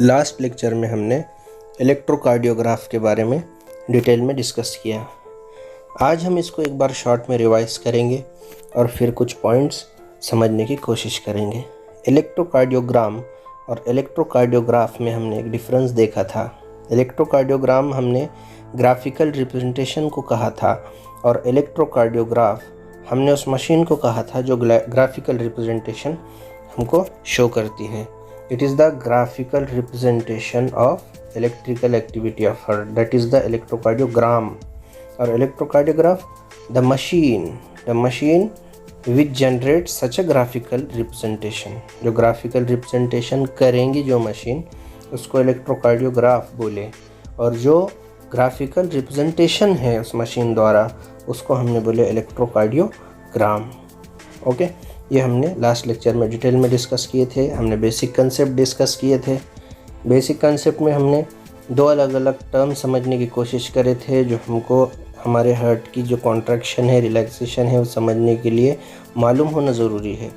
Last lecture में हमने electrocardiograph के बारे में डिटेल में डिस्कस किया। आज हम इसको एक बार शॉर्ट में रिवाइज करेंगे और फिर कुछ पॉइंट्स समझने की कोशिश करेंगे। इलेक्ट्रोकार्डियोग्राम और इलेक्ट्रोकार्डियोग्राफ में हमने एक डिफरेंस देखा था। इलेक्ट्रोकार्डियोग्राम हमने ग्राफिकल रिप्रेजेंटेशन को कहा था और इलेक्ट्रोकार्डियोग्राफ हमने उस मशीन को कहा था जो ग्राफिकल रिप्रेजेंटेशन हमको शो करती है। It is the graphical representation of electrical activity of heart, that is the electrocardiogram or electrocardiograph, the machine which generates such a graphical representation। जो graphical representation करेंगी जो मशीन, उसको इलेक्ट्रोकार्डियोग्राफ बोले, और जो graphical representation है उस मशीन द्वारा उसको हमने बोले इलेक्ट्रोकार्डियोग्राम। ओके, ये हमने लास्ट लेक्चर में डिटेल में डिस्कस किए थे। हमने बेसिक कंसेप्ट डिस्कस किए थे। बेसिक कंसेप्ट में हमने दो अलग अलग टर्म समझने की कोशिश करे थे जो हमको हमारे हार्ट की जो कॉन्ट्रैक्शन है, रिलैक्सेशन है, वो समझने के लिए मालूम होना ज़रूरी है।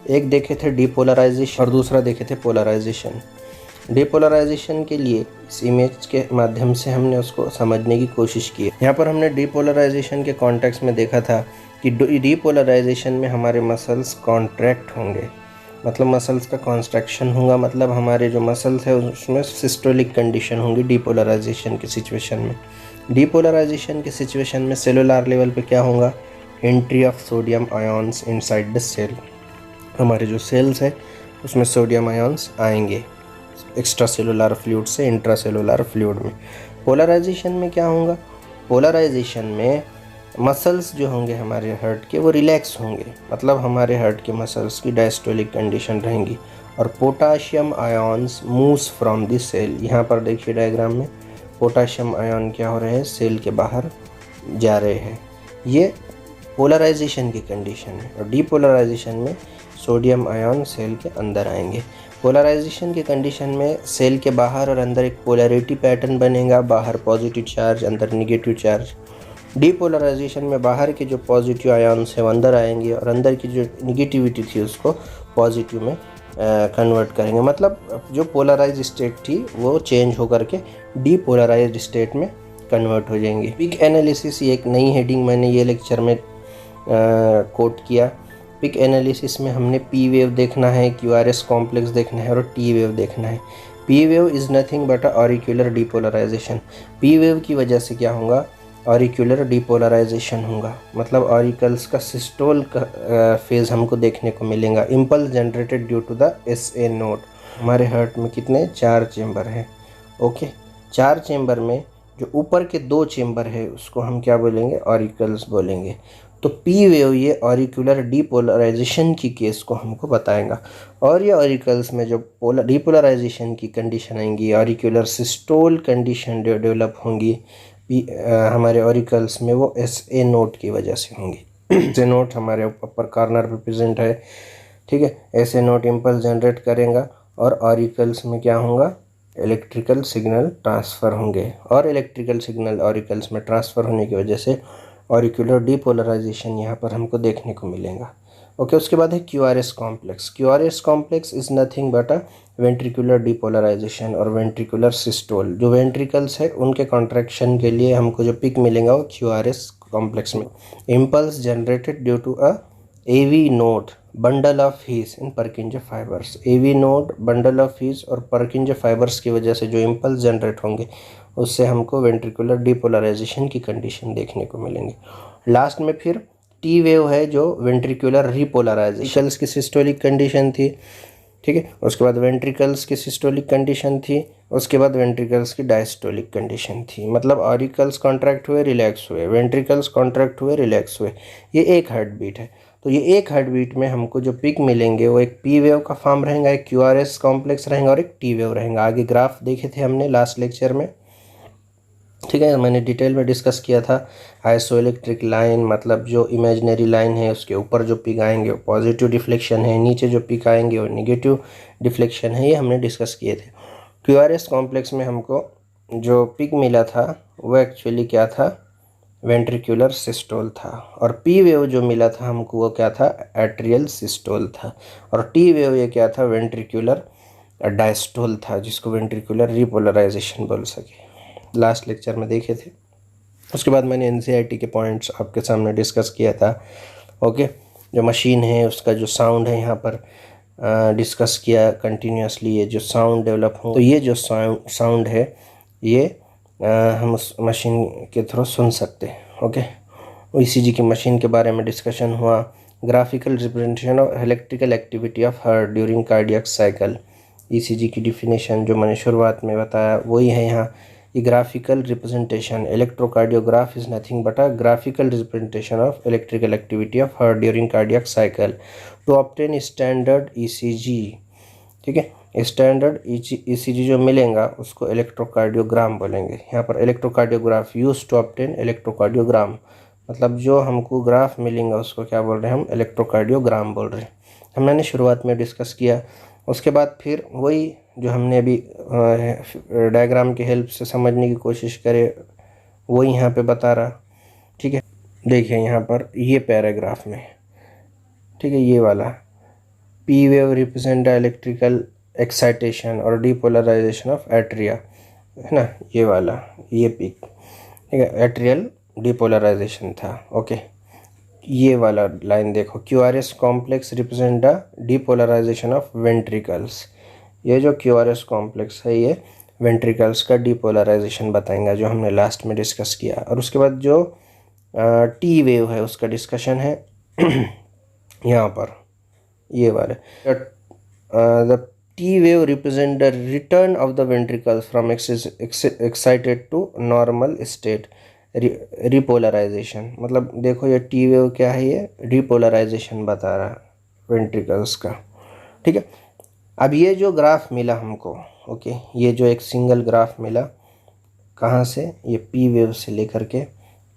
एक देखे थे डीपोलराइजेशन और दूसरा देखे थे पोलराइजेशन। डीपोलराइजेशन के लिए इस इमेज के माध्यम से हमने उसको समझने की कोशिश की। यहाँ पर हमने डीपोलराइजेशन के कॉन्टेक्स्ट में देखा था कि डीपोलराइजेशन में हमारे मसल्स कॉन्ट्रैक्ट होंगे, मतलब मसल्स का कॉन्स्ट्रक्शन होगा, मतलब हमारे जो मसल्स है उसमें सिस्टोलिक कंडीशन होंगी डीपोलराइजेशन की सिचुएशन में। डीपोलराइजेशन की सिचुएशन में सेलुलर लेवल पे क्या होगा? Entry of sodium ions inside the cell. हमारे जो सेल्स है उसमें सोडियम आयंस आएंगे एक्स्ट्रा सेलुलर फ्लूइड से इंट्रा सेलुलर फ्लूइड में। पोलराइजेशन में क्या होगा? पोलराइजेशन में मसल्स जो होंगे हमारे हार्ट के वो रिलैक्स होंगे, मतलब हमारे हार्ट के मसल्स की डायस्टोलिक कंडीशन रहेंगी और potassium ions moves from the cell. यहाँ पर देखिए डायग्राम में पोटाशियम आयन क्या हो रहे हैं? सेल के बाहर जा रहे हैं। ये पोलराइजेशन की कंडीशन है। और डीपोलराइजेशन में सोडियम आयन सेल के अंदर आएंगे। पोलराइजेशन की कंडीशन में सेल के बाहर और अंदर एक पोलैरिटी पैटर्न बनेगा, बाहर पॉजिटिव चार्ज अंदर निगेटिव चार्ज। डीपोलराइजेशन में बाहर के जो पॉजिटिव आयन्स है वो अंदर आएंगे और अंदर की जो निगेटिविटी थी उसको पॉजिटिव में कन्वर्ट करेंगे, मतलब जो पोलराइज स्टेट थी वो चेंज होकर के डीपोलराइज्ड स्टेट में कन्वर्ट हो जाएंगे। पिक एनालिसिस ये एक नई हेडिंग मैंने ये लेक्चर में कोट किया। पिक एनालिसिस में हमने पी वेव देखना है, क्यूआरएस कॉम्प्लेक्स देखना है और टी वेव देखना है। P wave is nothing but a auricular depolarisation. P wave की वजह से क्या होगा? ऑरिक्यूलर डीपोलराइजेशन होगा, मतलब ऑरिकल्स का सिस्टोल का फेज हमको देखने को मिलेगा। Impulse generated due to the SA node. हमारे हार्ट में कितने? 4 चेम्बर हैं। ओके, 4 चेम्बर में जो ऊपर के 2 चेम्बर है उसको हम क्या बोलेंगे? ऑरिकल्स बोलेंगे। तो पी वेव ये ऑरिक्यूलर डीपोलराइजेशन की केस को हमको बताएगा। और ये ऑरिकल्स में जो डीपोलराइजेशन की कंडीशन आएंगी, ऑरिक्यूलर सिस्टोल कंडीशन डेवलप होंगी हमारे ऑरिकल्स में, वो SA नोट की वजह से होंगी। SA नोट हमारे अपर कॉर्नर पे प्रेजेंट है, ठीक है। SA नोट इम्पल्स जनरेट करेगा और ऑरिकल्स में क्या होगा? इलेक्ट्रिकल सिग्नल ट्रांसफ़र होंगे और इलेक्ट्रिकल सिग्नल ऑरिकल्स में ट्रांसफ़र होने की वजह से ऑरिक्यूलर डीपोलराइजेशन यहाँ पर हमको देखने को मिलेगा। ओके, उसके बाद है QRS complex. QRS complex is nothing but a ventricular depolarization और वेंट्रिकुलर सिस्टोल। जो वेंट्रिकल्स है उनके कॉन्ट्रैक्शन के लिए हमको जो पिक मिलेगा वो क्यूआरएस कॉम्प्लेक्स में। Impulse generated due to a AV node bundle of His in Purkinje fibres. AV node bundle of His और पर्किंजे फाइबर्स की वजह से जो इम्पल्स जनरेट होंगे उससे हमको वेंट्रिकुलर डीपोलराइजेशन की कंडीशन देखने को मिलेंगे। लास्ट में फिर टी वेव है जो वेंट्रिकुलर रिपोलराइजेशन की सिस्टोलिक कंडीशन थी, ठीक है। उसके बाद वेंट्रिकल्स की सिस्टोलिक कंडीशन थी, उसके बाद वेंट्रिकल्स की डायस्टोलिक कंडीशन थी, मतलब ऑरिकल्स कॉन्ट्रैक्ट हुए, रिलैक्स हुए, वेंट्रिकल्स कॉन्ट्रैक्ट हुए, रिलैक्स हुए। ये एक हार्ट बीट है। तो ये एक हार्ट बीट में हमको जो पिक मिलेंगे वो एक पी वेव का फॉर्म रहेगा, एक क्यूआरएस कॉम्प्लेक्स रहेगा और एक टी वेव रहेगा। आगे ग्राफ देखे थे हमने लास्ट लेक्चर में, ठीक है। मैंने डिटेल में डिस्कस किया था। आइसोइलेक्ट्रिक लाइन, मतलब जो इमेजिनरी लाइन है उसके ऊपर जो पिक आएंगे वो पॉजिटिव डिफ्लेक्शन है, नीचे जो पिक आएंगे वो नेगेटिव डिफ्लेक्शन है, ये हमने डिस्कस किए थे। क्यूआरएस कॉम्प्लेक्स में हमको जो पिक मिला था वो एक्चुअली क्या था? वेंट्रिकुलर सिस्टोल था। और पी वेव जो मिला था हमको वो क्या था? एट्रियल सिस्टोल था। और टी वेव ये क्या था? वेंट्रिकुलर डायस्टोल था जिसको वेंट्रिकुलर रिपोलराइजेशन बोल सके, लास्ट लेक्चर में देखे थे। उसके बाद मैंने एनसीईआरटी के पॉइंट्स आपके सामने डिस्कस किया था। ओके, जो मशीन है उसका जो साउंड है यहाँ पर डिस्कस किया कंटिन्यूसली। ये जो साउंड डेवलप हो, तो ये जो साउंड है ये हम उस मशीन के थ्रू सुन सकते हैं। ओके, ईसीजी की मशीन के बारे में डिस्कशन हुआ। Graphical representation of electrical activity of heart during cardiac cycle, ECG की डिफिनेशन जो मैंने शुरुआत में बताया वही है यहाँ। ये graphical representation, electrocardiograph is nothing but a graphical representation of electrical activity of heart during cardiac cycle to obtain standard ECG. ठीक है, स्टैंडर्ड ईसीजी जो मिलेगा उसको इलेक्ट्रोकार्डियोग्राम बोलेंगे। यहाँ पर electrocardiograph use to obtain electrocardiogram, मतलब जो हमको ग्राफ मिलेगा उसको क्या बोल रहे हैं हम, इलेक्ट्रोकार्डियोग्राम बोल रहे हैं। मैंने शुरुआत में डिस्कस किया। उसके बाद फिर वही जो हमने अभी डायग्राम की हेल्प से समझने की कोशिश करे वही यहाँ पे बता रहा। ठीक है, देखिए यहाँ पर ये पैराग्राफ में, ठीक है, ये वाला P wave represent the electrical excitation और डीपोलराइजेशन ऑफ एट्रिया, है ना, ये वाला, ये पीक, ठीक है, एट्रियल डीपोलराइजेशन था। ओके, ये वाला लाइन देखो, QRS complex represent the depolarization of ventricles. ये जो क्यूआरएस कॉम्प्लेक्स है ये वेंट्रिकल्स का डीपोलराइजेशन बताएंगा जो हमने लास्ट में डिस्कस किया। और उसके बाद जो टी वेव है उसका डिस्कशन है यहाँ पर, ये वाले the T wave represent the return of the ventricles from excited to normal state, repolarization. मतलब देखो ये टी वेव क्या है, ये रिपोलराइजेशन बता रहा है वेंट्रिकल्स का। ठीक है, अब ये जो ग्राफ मिला हमको, ओके, ये जो एक सिंगल ग्राफ मिला कहाँ से, ये पी वेव से लेकर के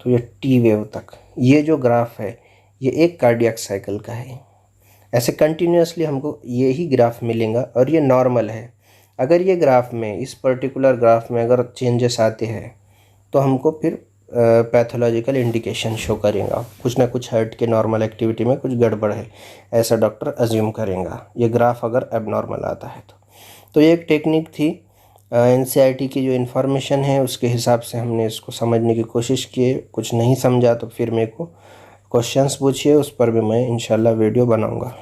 तो ये टी वेव तक, ये जो ग्राफ है ये एक कार्डियक साइकिल का है। ऐसे कंटिन्यूसली हमको यही ग्राफ मिलेगा और ये नॉर्मल है। अगर ये ग्राफ में, इस पर्टिकुलर ग्राफ में अगर चेंजेस आते हैं तो हमको फिर पैथोलॉजिकल इंडिकेशन शो करेगा, कुछ ना कुछ हार्ट के नॉर्मल एक्टिविटी में कुछ गड़बड़ है, ऐसा डॉक्टर अज्यूम करेगा ये ग्राफ अगर एबनॉर्मल आता है तो ये एक टेक्निक थी। एनसीईआरटी की जो इन्फॉर्मेशन है उसके हिसाब से हमने इसको समझने की कोशिश की। कुछ नहीं समझा तो फिर मेरे को क्वेश्चंस पूछिए, उस पर भी मैं इंशाल्लाह वीडियो बनाऊंगा।